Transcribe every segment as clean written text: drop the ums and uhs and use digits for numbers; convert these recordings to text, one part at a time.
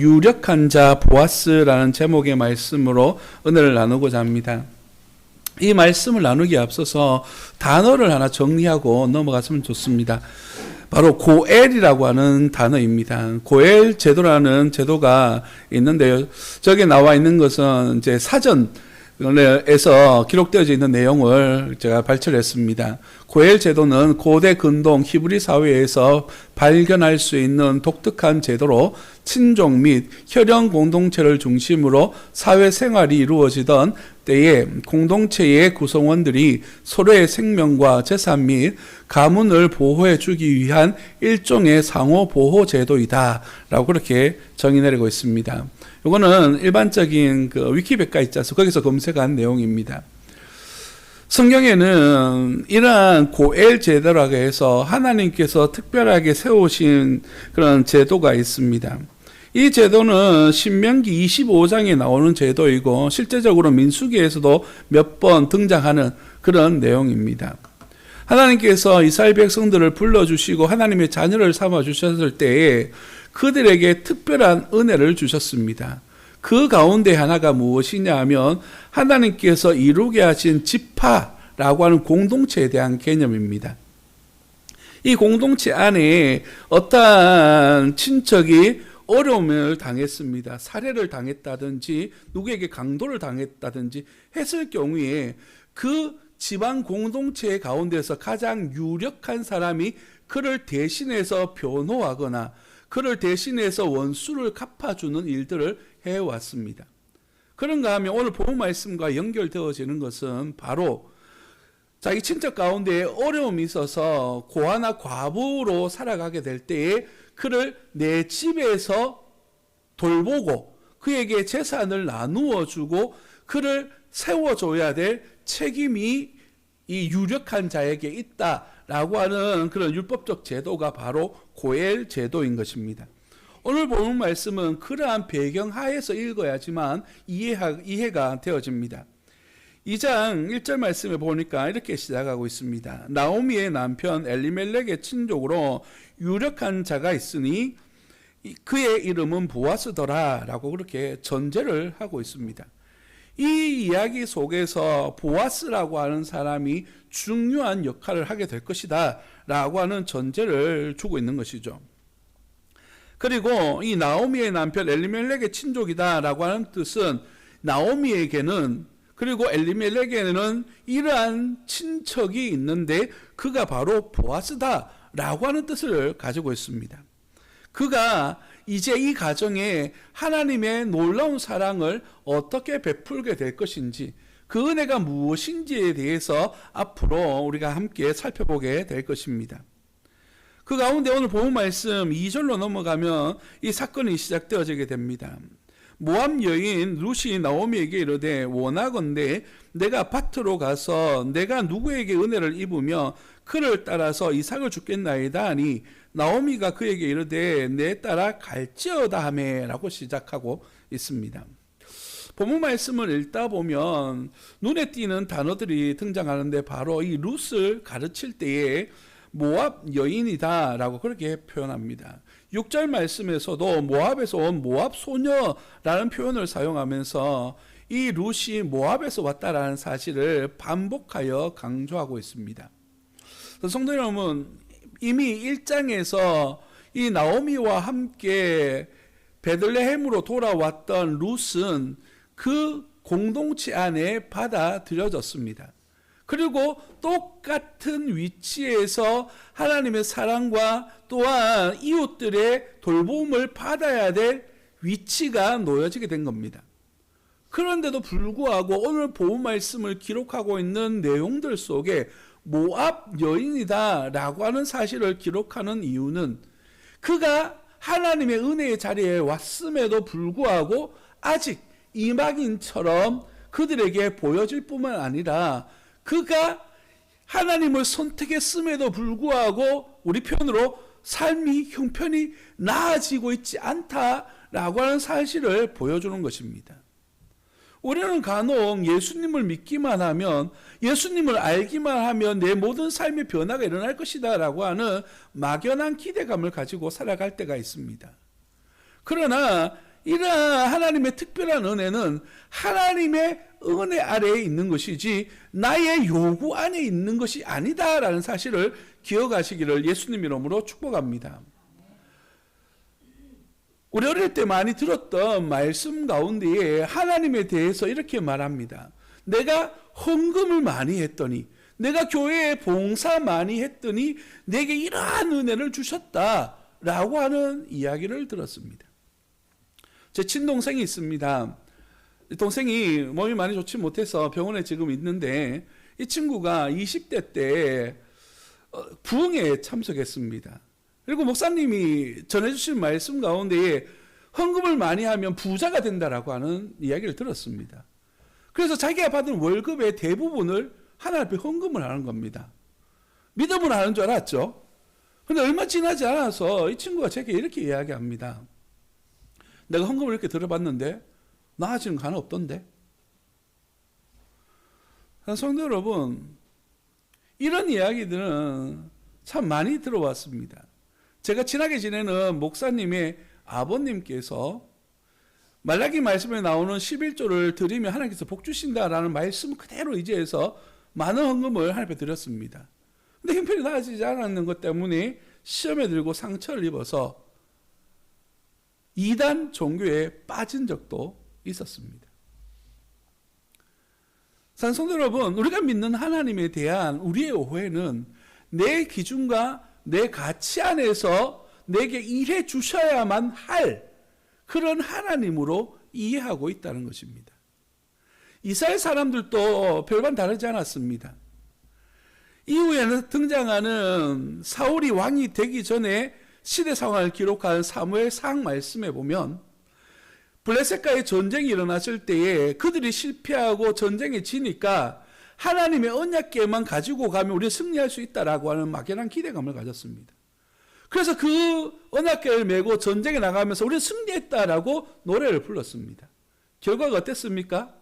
유력한 자 보아스라는 제목의 말씀으로 은혜를 나누고자 합니다. 이 말씀을 나누기에 앞서서 단어를 하나 정리하고 넘어갔으면 좋습니다. 바로 고엘이라고 하는 단어입니다. 고엘 제도라는 제도가 있는데요. 저기 나와 있는 것은 이제 사전에서 기록되어져 있는 내용을 제가 발췌를 했습니다. 고엘 제도는 고대 근동 히브리 사회에서 발견할 수 있는 독특한 제도로 친족 및 혈연 공동체를 중심으로 사회생활이 이루어지던 때에 공동체의 구성원들이 서로의 생명과 재산 및 가문을 보호해 주기 위한 일종의 상호 보호 제도이다 라고 그렇게 정의 내리고 있습니다. 이거는 일반적인 위키백과 있지 않습니까? 거기서 검색한 내용입니다. 성경에는 이러한 고엘 제도라고 해서 하나님께서 특별하게 세우신 그런 제도가 있습니다. 이 제도는 신명기 25장에 나오는 제도이고 실제적으로 민수기에서도 몇 번 등장하는 그런 내용입니다. 하나님께서 이스라엘 백성들을 불러주시고 하나님의 자녀를 삼아주셨을 때에 그들에게 특별한 은혜를 주셨습니다. 그 가운데 하나가 무엇이냐 하면 하나님께서 이루게 하신 지파라고 하는 공동체에 대한 개념입니다. 이 공동체 안에 어떠한 친척이 어려움을 당했습니다. 살해를 당했다든지 누구에게 강도를 당했다든지 했을 경우에 그 집안 공동체 가운데서 가장 유력한 사람이 그를 대신해서 변호하거나 그를 대신해서 원수를 갚아주는 일들을 해왔습니다. 그런가 하면 오늘 본문 말씀과 연결되어지는 것은 바로 자기 친척 가운데 어려움이 있어서 고아나 과부로 살아가게 될 때에 그를 내 집에서 돌보고 그에게 재산을 나누어 주고 그를 세워줘야 될 책임이 이 유력한 자에게 있다라고 하는 그런 율법적 제도가 바로 고엘 제도인 것입니다. 오늘 본문 말씀은 그러한 배경 하에서 읽어야지만 이해가 되어집니다. 2장 1절 말씀에 보니까 이렇게 시작하고 있습니다. 나오미의 남편 엘리멜렉의 친족으로 유력한 자가 있으니 그의 이름은 보아스더라 라고 그렇게 전제를 하고 있습니다. 이 이야기 속에서 보아스라고 하는 사람이 중요한 역할을 하게 될 것이다 라고 하는 전제를 주고 있는 것이죠. 그리고 이 나오미의 남편 엘리멜렉의 친족이다 라고 하는 뜻은 나오미에게는 그리고 엘리멜렉에게는 이러한 친척이 있는데 그가 바로 보아스다 라고 하는 뜻을 가지고 있습니다. 그가 이제 이 가정에 하나님의 놀라운 사랑을 어떻게 베풀게 될 것인지 그 은혜가 무엇인지에 대해서 앞으로 우리가 함께 살펴보게 될 것입니다. 그 가운데 오늘 본문 말씀 2절로 넘어가면 이 사건이 시작되어지게 됩니다. 모압 여인 룻이 나오미에게 이르되 원하건대 내가 밭으로 가서 내가 누구에게 은혜를 입으며 그를 따라서 이삭을 주겠나이다 하니 나오미가 그에게 이르되 내 따라 갈지어다 하매 라고 시작하고 있습니다. 본문 말씀을 읽다 보면 눈에 띄는 단어들이 등장하는데 바로 이 룻을 가르칠 때에 모압 여인이다 라고 그렇게 표현합니다. 6절 말씀에서도 모압에서 온 모압 소녀라는 표현을 사용하면서 이 룻이 모압에서 왔다라는 사실을 반복하여 강조하고 있습니다. 성도 여러분, 이미 1장에서 이 나오미와 함께 베들레헴으로 돌아왔던 룻은 그 공동체 안에 받아들여졌습니다. 그리고 똑같은 위치에서 하나님의 사랑과 또한 이웃들의 돌봄을 받아야 될 위치가 놓여지게 된 겁니다. 그런데도 불구하고 오늘 본문 말씀을 기록하고 있는 내용들 속에 모압 여인이다 라고 하는 사실을 기록하는 이유는 그가 하나님의 은혜의 자리에 왔음에도 불구하고 아직 이방인처럼 그들에게 보여질 뿐만 아니라 그가 하나님을 선택했음에도 불구하고 우리 편으로 삶이 형편이 나아지고 있지 않다라고 하는 사실을 보여주는 것입니다. 우리는 간혹 예수님을 믿기만 하면 예수님을 알기만 하면 내 모든 삶의 변화가 일어날 것이다 라고 하는 막연한 기대감을 가지고 살아갈 때가 있습니다. 그러나 이러한 하나님의 특별한 은혜는 하나님의 은혜 아래에 있는 것이지 나의 요구 안에 있는 것이 아니다라는 사실을 기억하시기를 예수님 이름으로 축복합니다. 우리 어릴 때 많이 들었던 말씀 가운데에 하나님에 대해서 이렇게 말합니다. 내가 헌금을 많이 했더니, 내가 교회에 봉사 많이 했더니 내게 이러한 은혜를 주셨다라고 하는 이야기를 들었습니다. 제 친동생이 있습니다. 동생이 몸이 많이 좋지 못해서 병원에 지금 있는데 이 친구가 20대 때 부흥회에 참석했습니다. 그리고 목사님이 전해주신 말씀 가운데에 헌금을 많이 하면 부자가 된다라고 하는 이야기를 들었습니다. 그래서 자기가 받은 월급의 대부분을 하나님 앞에 헌금을 하는 겁니다. 믿음을 하는 줄 알았죠. 그런데 얼마 지나지 않아서 이 친구가 제게 이렇게 이야기합니다. 내가 헌금을 이렇게 들어봤는데 나아지는 거 하나 없던데. 성도 여러분, 이런 이야기들은 참 많이 들어왔습니다. 제가 친하게 지내는 목사님의 아버님께서 말라기 말씀에 나오는 11조를 드리면 하나님께서 복 주신다라는 말씀 그대로 의지해서 많은 헌금을 하나님께 드렸습니다. 근데 형편이 나아지지 않았는 것 때문에 시험에 들고 상처를 입어서 이단 종교에 빠진 적도 있었습니다. 성도 여러분, 우리가 믿는 하나님에 대한 우리의 오해는 내 기준과 내 가치 안에서 내게 일해 주셔야만 할 그런 하나님으로 이해하고 있다는 것입니다. 이스라엘 사람들도 별반 다르지 않았습니다. 이후에는 등장하는 사울이 왕이 되기 전에 시대 상황을 기록한 사무엘상 말씀에 보면 블레셋과의 전쟁이 일어났을 때에 그들이 실패하고 전쟁에 지니까 하나님의 언약궤만 가지고 가면 우리가 승리할 수 있다라고 하는 막연한 기대감을 가졌습니다. 그래서 그 언약궤를 메고 전쟁에 나가면서 우리는 승리했다라고 노래를 불렀습니다. 결과가 어땠습니까?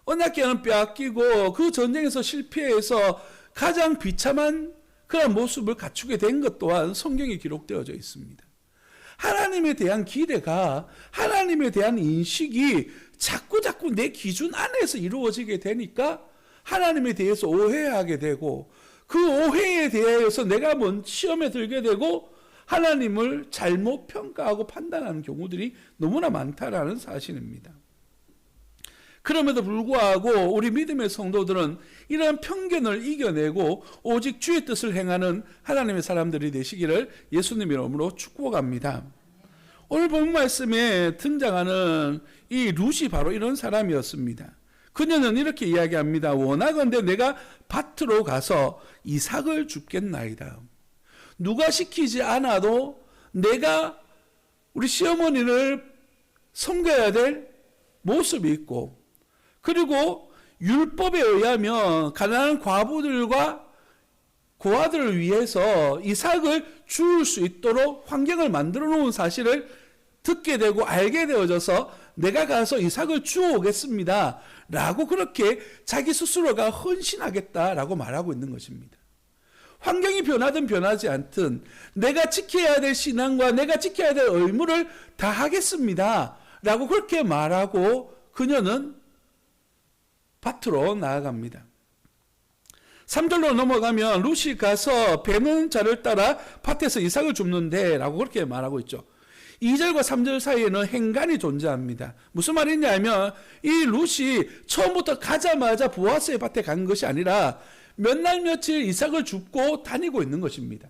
언약궤는 빼앗기고 그 전쟁에서 실패해서 가장 비참한 그런 모습을 갖추게 된 것 또한 성경에 기록되어져 있습니다. 하나님에 대한 기대가, 하나님에 대한 인식이 자꾸 내 기준 안에서 이루어지게 되니까 하나님에 대해서 오해하게 되고 그 오해에 대해서 내가 시험에 들게 되고 하나님을 잘못 평가하고 판단하는 경우들이 너무나 많다라는 사실입니다. 그럼에도 불구하고 우리 믿음의 성도들은 이런 편견을 이겨내고 오직 주의 뜻을 행하는 하나님의 사람들이 되시기를 예수님 이름으로 축복합니다. 오늘 본 말씀에 등장하는 이 룻이 바로 이런 사람이었습니다. 그녀는 이렇게 이야기합니다. 원하건대 내가 밭으로 가서 이삭을 줍겠나이다. 누가 시키지 않아도 내가 우리 시어머니를 섬겨야 될 모습이 있고, 그리고 율법에 의하면 가난한 과부들과 고아들을 위해서 이삭을 줄 수 있도록 환경을 만들어 놓은 사실을 듣게 되고 알게 되어져서 내가 가서 이삭을 주워오겠습니다 라고 그렇게 자기 스스로가 헌신하겠다라고 말하고 있는 것입니다. 환경이 변하든 변하지 않든 내가 지켜야 될 신앙과 내가 지켜야 될 의무를 다하겠습니다 라고 그렇게 말하고 그녀는 밭으로 나아갑니다. 3절로 넘어가면 룻이 가서 베는 자를 따라 밭에서 이삭을 줍는데 라고 그렇게 말하고 있죠. 2절과 3절 사이에는 행간이 존재합니다. 무슨 말이냐면 이 룻이 처음부터 가자마자 보아스의 밭에 간 것이 아니라 몇 날 며칠 이삭을 줍고 다니고 있는 것입니다.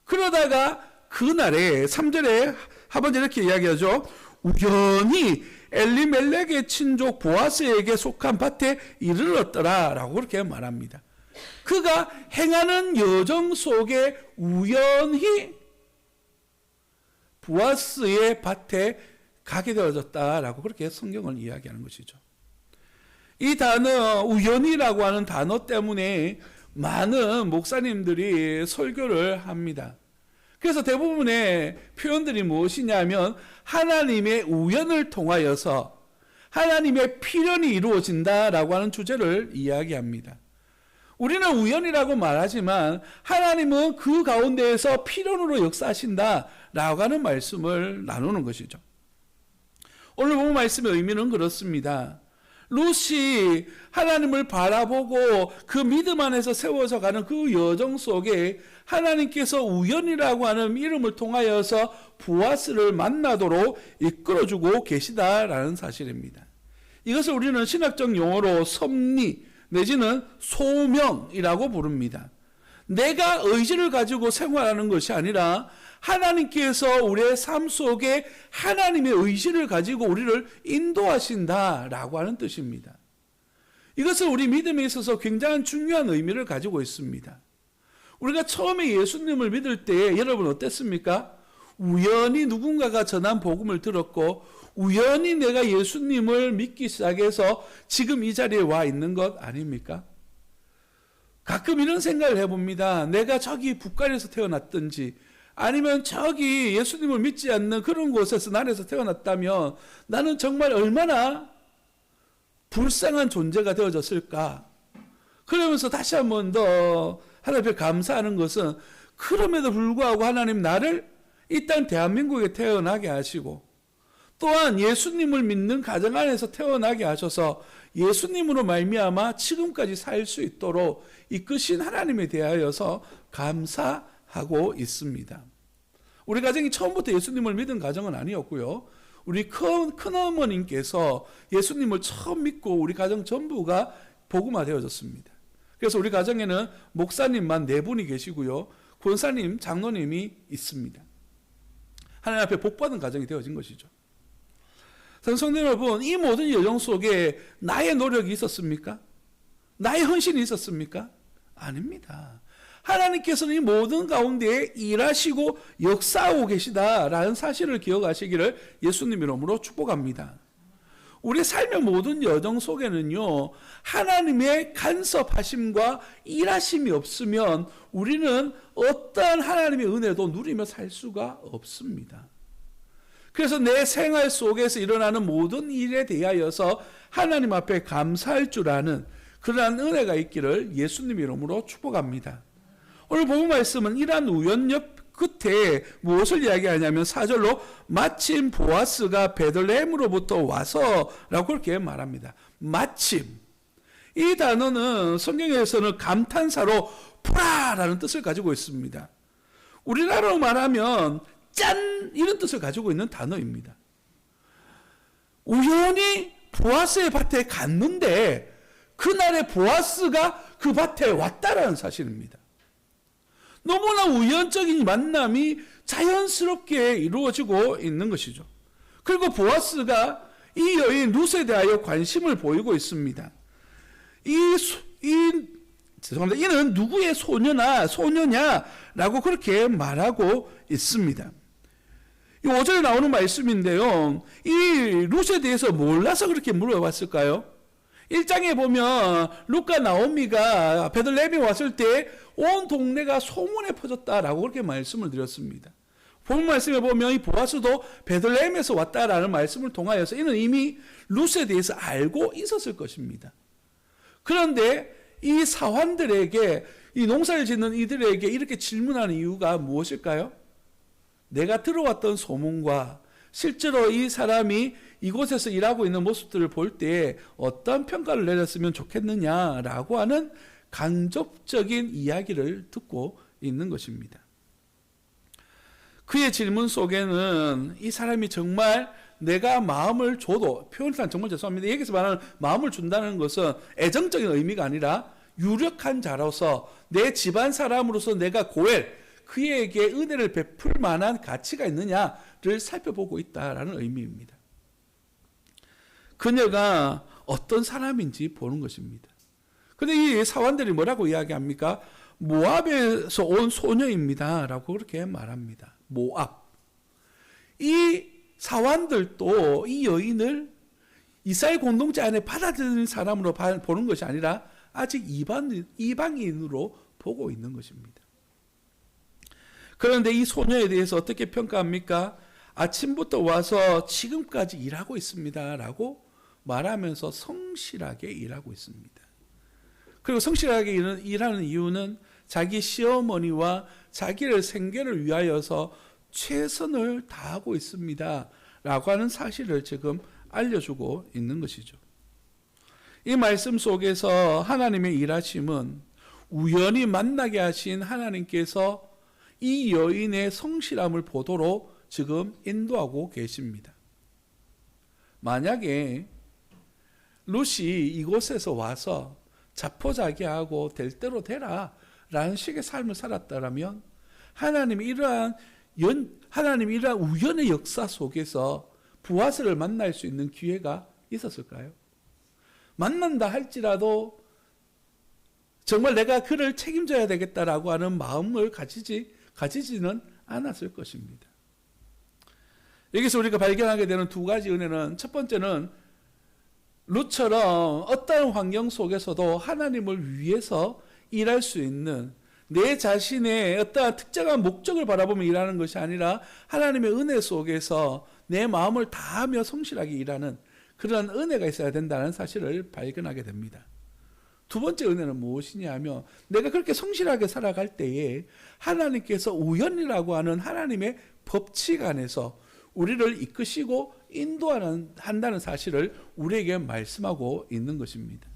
그러다가 그날에 3절에 하반절 이렇게 이야기하죠. 우연히 엘리멜렉의 친족 보아스에게 속한 밭에 이르렀더라 라고 그렇게 말합니다. 그가 행하는 여정 속에 우연히 보아스의 밭에 가게 되어졌다라고 그렇게 성경을 이야기하는 것이죠. 이 단어 우연이라고 하는 단어 때문에 많은 목사님들이 설교를 합니다. 그래서 대부분의 표현들이 무엇이냐면 하나님의 우연을 통하여서 하나님의 필연이 이루어진다라고 하는 주제를 이야기합니다. 우리는 우연이라고 말하지만 하나님은 그 가운데에서 필연으로 역사하신다라고 하는 말씀을 나누는 것이죠. 오늘 본 말씀의 의미는 그렇습니다. 룻이 하나님을 바라보고 그 믿음 안에서 세워져 가는 그 여정 속에 하나님께서 우연이라고 하는 이름을 통하여서 보아스를 만나도록 이끌어주고 계시다라는 사실입니다. 이것을 우리는 신학적 용어로 섭리 내지는 소명이라고 부릅니다. 내가 의지를 가지고 생활하는 것이 아니라 하나님께서 우리의 삶 속에 하나님의 의지를 가지고 우리를 인도하신다라고 하는 뜻입니다. 이것은 우리 믿음에 있어서 굉장히 중요한 의미를 가지고 있습니다. 우리가 처음에 예수님을 믿을 때 여러분 어땠습니까? 우연히 누군가가 전한 복음을 들었고 우연히 내가 예수님을 믿기 시작해서 지금 이 자리에 와 있는 것 아닙니까? 가끔 이런 생각을 해봅니다. 내가 저기 북한에서 태어났든지 아니면 저기 예수님을 믿지 않는 그런 곳에서 나라에서 태어났다면 나는 정말 얼마나 불쌍한 존재가 되어졌을까. 그러면서 다시 한 번 더 하나님 앞에 감사하는 것은 그럼에도 불구하고 하나님 나를 이 땅 대한민국에 태어나게 하시고 또한 예수님을 믿는 가정 안에서 태어나게 하셔서 예수님으로 말미암아 지금까지 살 수 있도록 이끄신 하나님에 대하여서 감사하고 있습니다. 우리 가정이 처음부터 예수님을 믿은 가정은 아니었고요. 우리 큰어머님께서 예수님을 처음 믿고 우리 가정 전부가 복음화 되어졌습니다. 그래서 우리 가정에는 목사님만 4분이 계시고요. 권사님, 장로님이 있습니다. 하나님 앞에 복받은 가정이 되어진 것이죠. 성도 여러분, 이 모든 여정 속에 나의 노력이 있었습니까? 나의 헌신이 있었습니까? 아닙니다. 하나님께서는 이 모든 가운데에 일하시고 역사하고 계시다라는 사실을 기억하시기를 예수님 이름으로 축복합니다. 우리 삶의 모든 여정 속에는요, 하나님의 간섭하심과 일하심이 없으면 우리는 어떠한 하나님의 은혜도 누리며 살 수가 없습니다. 그래서 내 생활 속에서 일어나는 모든 일에 대하여서 하나님 앞에 감사할 줄 아는 그러한 은혜가 있기를 예수님 이름으로 축복합니다. 오늘 본문 말씀은 이러한 우연역 끝에 무엇을 이야기하냐면 4절로 마침 보아스가 베들레헴으로부터 와서 라고 그렇게 말합니다. 마침. 이 단어는 성경에서는 감탄사로 프라라는 뜻을 가지고 있습니다. 우리나라로 말하면 짠! 이런 뜻을 가지고 있는 단어입니다. 우연히 보아스의 밭에 갔는데 그날에 보아스가 그 밭에 왔다라는 사실입니다. 너무나 우연적인 만남이 자연스럽게 이루어지고 있는 것이죠. 그리고 보아스가 이 여인 룻에 대하여 관심을 보이고 있습니다. 죄송합니다. 이는 누구의 소녀냐라고 그렇게 말하고 있습니다. 5절에 나오는 말씀인데요. 이 룻에 대해서 몰라서 그렇게 물어봤을까요? 1장에 보면 룻과 나오미가 베들레헴에 왔을 때 온 동네가 소문에 퍼졌다라고 그렇게 말씀을 드렸습니다. 본 말씀에 보면 이 보아스도 베들레헴에서 왔다라는 말씀을 통하여서 이는 이미 룻에 대해서 알고 있었을 것입니다. 그런데 이 사환들에게, 이 농사를 짓는 이들에게 이렇게 질문하는 이유가 무엇일까요? 내가 들어왔던 소문과 실제로 이 사람이 이곳에서 일하고 있는 모습들을 볼 때 어떤 평가를 내렸으면 좋겠느냐라고 하는 간접적인 이야기를 듣고 있는 것입니다. 그의 질문 속에는 이 사람이 정말 내가 마음을 줘도, 표현상 정말 죄송합니다. 여기서 말하는 마음을 준다는 것은 애정적인 의미가 아니라 유력한 자로서 내 집안 사람으로서 내가 고엘, 그에게 은혜를 베풀 만한 가치가 있느냐를 살펴보고 있다라는 의미입니다. 그녀가 어떤 사람인지 보는 것입니다. 그런데 이 사환들이 뭐라고 이야기합니까? 모압에서 온 소녀입니다 라고 그렇게 말합니다. 모압. 이 사환들도 이 여인을 이스라엘 공동체 안에 받아들이는 사람으로 보는 것이 아니라 아직 이방인으로 보고 있는 것입니다. 그런데 이 소녀에 대해서 어떻게 평가합니까? 아침부터 와서 지금까지 일하고 있습니다 라고 말하면서 성실하게 일하고 있습니다. 그리고 성실하게 일하는 이유는 자기 시어머니와 자기를 생계를 위하여서 최선을 다하고 있습니다 라고 하는 사실을 지금 알려주고 있는 것이죠. 이 말씀 속에서 하나님의 일하심은 우연히 만나게 하신 하나님께서 이 여인의 성실함을 보도록 지금 인도하고 계십니다. 만약에 룻이 이곳에서 와서 자포자기하고 될 대로 되라 라는 식의 삶을 살았다면 하나님이 이러한 우연의 역사 속에서 보아스를 만날 수 있는 기회가 있었을까요? 만난다 할지라도 정말 내가 그를 책임져야 되겠다라고 하는 마음을 가지지는 않았을 것입니다. 여기서 우리가 발견하게 되는 두 가지 은혜는, 첫 번째는 룻처럼 어떠한 환경 속에서도 하나님을 위해서 일할 수 있는, 내 자신의 어떠한 특정한 목적을 바라보며 일하는 것이 아니라 하나님의 은혜 속에서 내 마음을 다하며 성실하게 일하는 그런 은혜가 있어야 된다는 사실을 발견하게 됩니다. 두 번째 은혜는 무엇이냐 하면, 내가 그렇게 성실하게 살아갈 때에 하나님께서 우연이라고 하는 하나님의 법칙 안에서 우리를 이끄시고 인도한다는 사실을 우리에게 말씀하고 있는 것입니다.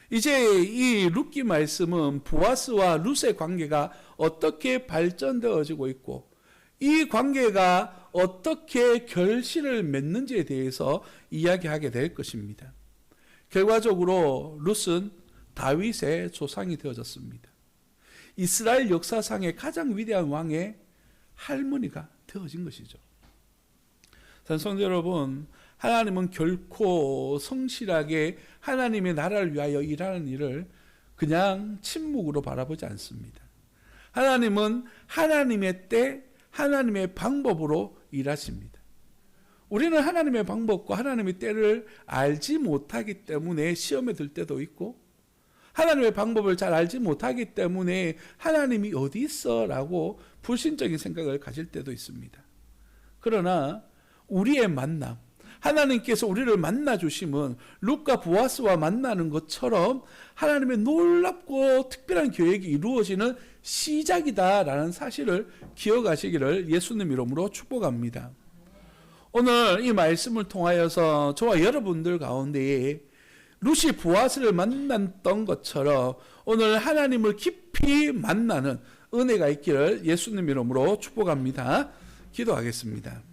이제 이 룻기 말씀은 보아스와 룻의 관계가 어떻게 발전되어지고 있고 이 관계가 어떻게 결실을 맺는지에 대해서 이야기하게 될 것입니다. 결과적으로 룻은 다윗의 조상이 되어졌습니다. 이스라엘 역사상의 가장 위대한 왕의 할머니가 되어진 것이죠. 성도 여러분, 하나님은 결코 성실하게 하나님의 나라를 위하여 일하는 일을 그냥 침묵으로 바라보지 않습니다. 하나님은 하나님의 때, 하나님의 방법으로 일하십니다. 우리는 하나님의 방법과 하나님의 때를 알지 못하기 때문에 시험에 들 때도 있고, 하나님의 방법을 잘 알지 못하기 때문에 하나님이 어디 있어? 라고 불신적인 생각을 가질 때도 있습니다. 그러나 우리의 만남, 하나님께서 우리를 만나주심은 룻과 보아스와 만나는 것처럼 하나님의 놀랍고 특별한 계획이 이루어지는 시작이다라는 사실을 기억하시기를 예수님 이름으로 축복합니다. 오늘 이 말씀을 통하여서 저와 여러분들 가운데에 룻이 보아스를 만났던 것처럼 오늘 하나님을 깊이 만나는 은혜가 있기를 예수님 이름으로 축복합니다. 기도하겠습니다.